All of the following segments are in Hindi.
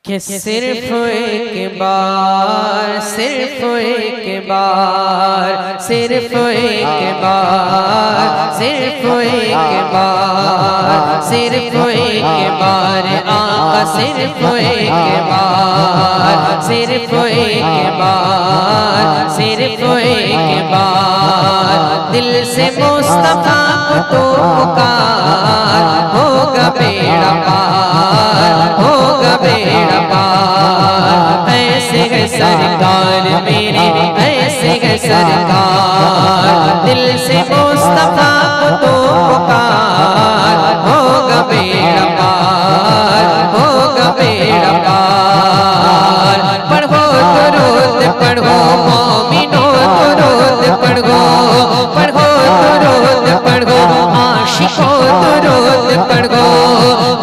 कि सिर्फ एक बार, सिर्फ एक बार, सिर्फ एक बार, सिर्फ एक बार, सिर्फ एक बार आका, सिर्फ एक बार, सिर्फ एक बार, सिर्फ एक बार दिल से मुस्तफा को तो पुकार, होगा बेड़ा पार, होगा बेड़ा पार। ऐसे है सरकार मेरे, ऐसे है सरकार, दिल से मुस्तफा को तो पुकार, होगा बेड़ा पार, होगा बेड़ा पार। पढ़ो दुरूद पढ़ो मोमिनो, दुरूद पढ़ो, पढ़ो दुरूद पढ़ो आशिको, दुरूद पढ़ो।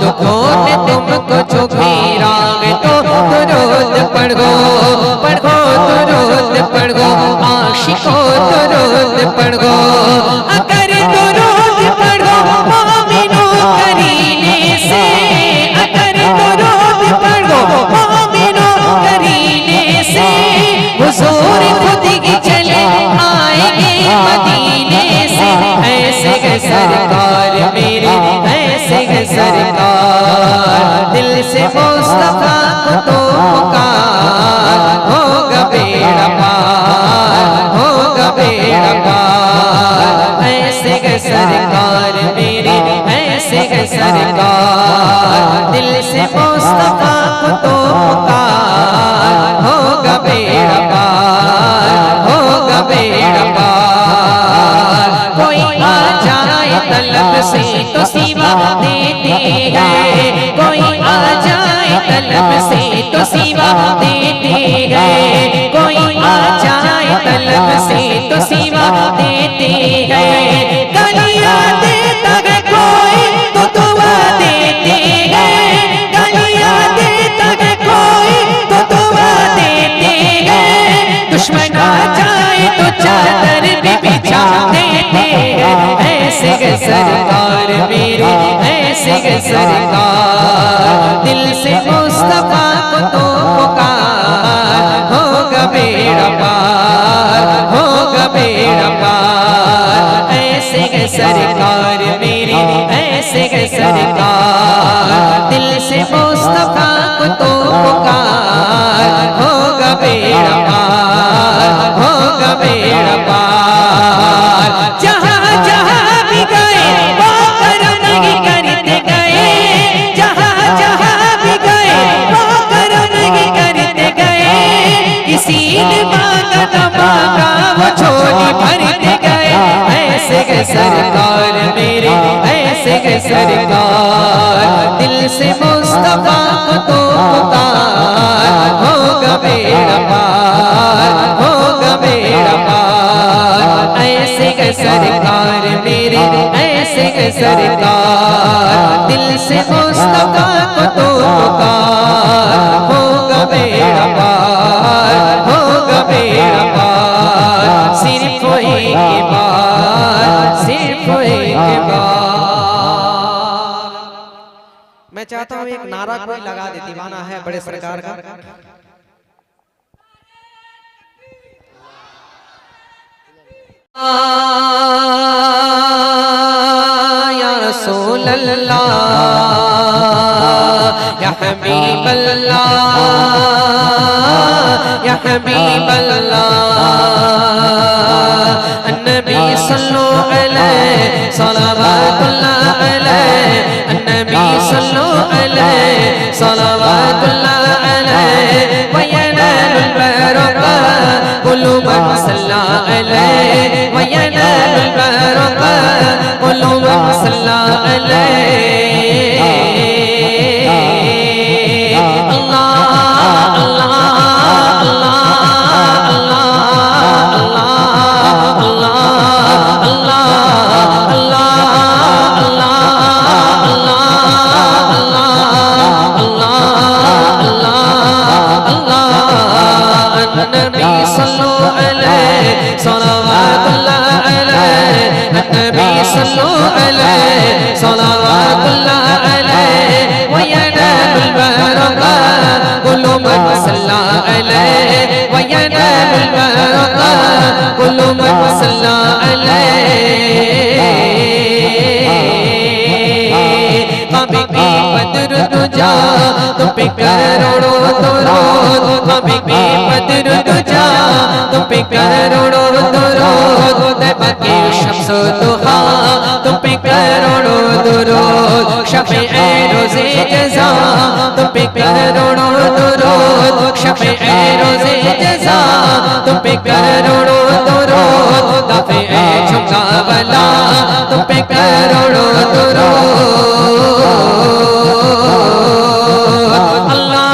दुखों ने तुमको जो घिरावे तो दुरूद पढ़ो, पढ़ो दुरूद पढ़ो आशिको, दुरूद पढ़ो। अगर दुरूद पढ़ो मोमिनो करीने से, अगर दुरूद पढ़ो मोमिनो करीने से, हुजूर खुद ही चले आएंगे मदीने से। ऐसे है सरकार मेरी, ऐसे है सरकार, दिल से मुस्तफा को तो पुकार, होगा बेड़ा पार, होगा बेड़ा पार। ऐसे है सरकार मेरी, ऐसे है सरकार, दिल से मुस्तफा को तो पुकार, होगा बेड़ा पार, होगा बेड़ा पार। कोई आ जाए तलब से तो सिवा देते हैं, कोई आ जाए तलब से तो सिवा देते हैं, कोई आ जाए तलब से तो सिवा देते हैं। गलियां देता है कोई तो दुआ देते हैं, गलियां देता है कोई तो दुआ देते हैं। दुश्मन आ जाए तो चादर भी बिछा देते हैं। ऐसे है सरकार मेरी, ऐसे है सरकार, दिल से मुस्तफा को तो पुकार, होगा बेड़ा पार, होगा बेड़ा पार। ऐसे है सरकार मेरी, ऐसे है सरकार, दिल से मुस्तफा को तो पुकार, होगा बेड़ा पार, होगा बेड़ा पार। जहाँ जहाँ भी गए वो करम ही करते गए, जहाँ जहाँ भी गए वो करम ही करते गए। किसी ने मांगा न मांगा वो झोली भरते गए। ऐसे है सरकार मेरी, ऐसे है सरकार, दिल से मुस्तफा को तो पुकार, होगा बेड़ा पार, होगा बेड़ा पार। ऐसे है सरकार मेरी, ऐसे है सरकार, दिल से मुस्तफा को तो पुकार, होगा बेड़ा पार, होगा बेड़ा पार। सिर्फ एक बार, सिर्फ एक बार। मैं चाहता हूँ एक नारा कोई लगा दे, दीवाना है बड़े सरकार का। या रसूल अल्लाह, या हबीब अल्लाह, या हबीब अल्लाह। अन्नबी सल्लु अलैहि सलावतुल्लाह अलैहि, अन्नबी सल्लु अलैहि सलावतुल्लाह अलैहि। व यनालुल बरका कुल्लु मन सल्ला अलैहि, व यनालुल बरका कुल्लु मन सल्ला अलैहि। नबी सल्लु अलैहि सलावतुल्लाह अलैहि, नबी सल्लु अलैहि सलावतुल्लाह अलैहि। व यनालुल बरका तुम पे करोड़ों दुरूद हमें बेकदर तुझा तुम पे करोड़ों दुरूद तैबा के शम्स दुहा तुम पे करोड़ों दुरूद शफ़े रोज़े जज़ा तुम पे करोड़ों दुरूद शफ़े रोज़े जज़ा तुम पे करोड़ों दुरूद दाफ़े झुका बला तुम पे करोड़ों दुरूद अल्लाह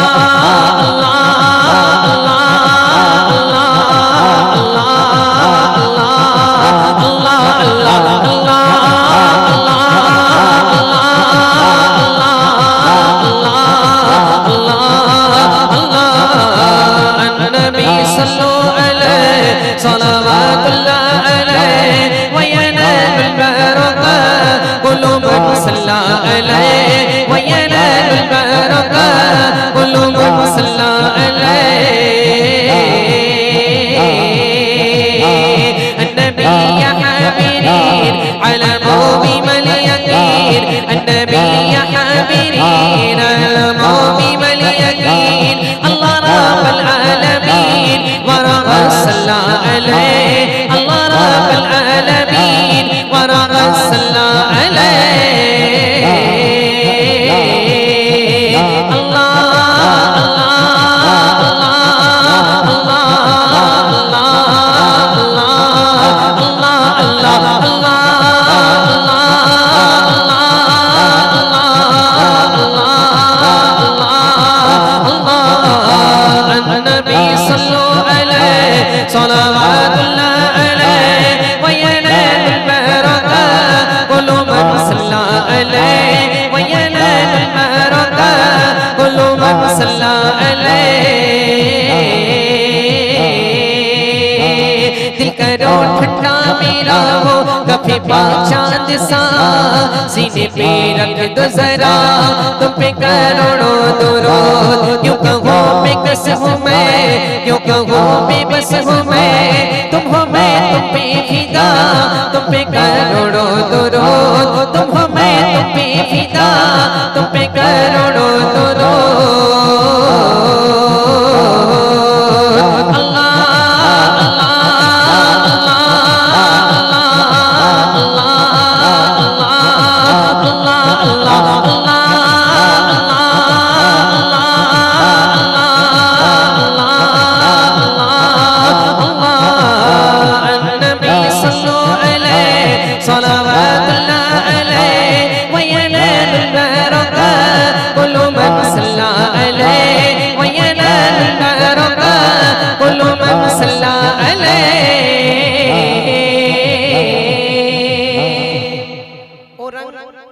चांद सा सीने पे रख दो जरा तुम पे करोड़ों दुरूद क्यों कहो बेकस हूँ मैं क्यों कहो बेबस हूँ मैं तुम हो मैं तुम पे फिदा तुम पे करोड़ों दुरूद तुम हो मैं तुम पे फिदा तुम पे करोड़ों दुरूद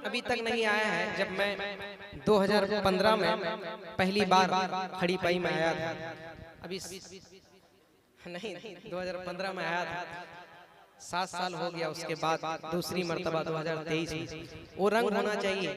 अभी तक नहीं आया है। जब मैं 2015 में पहली बार खड़ी पाई में आया था, अभी नहीं 2015 में आया था, 7 साल हो गया। उसके बाद दूसरी मर्तबा 2023 में वो रंग होना चाहिए।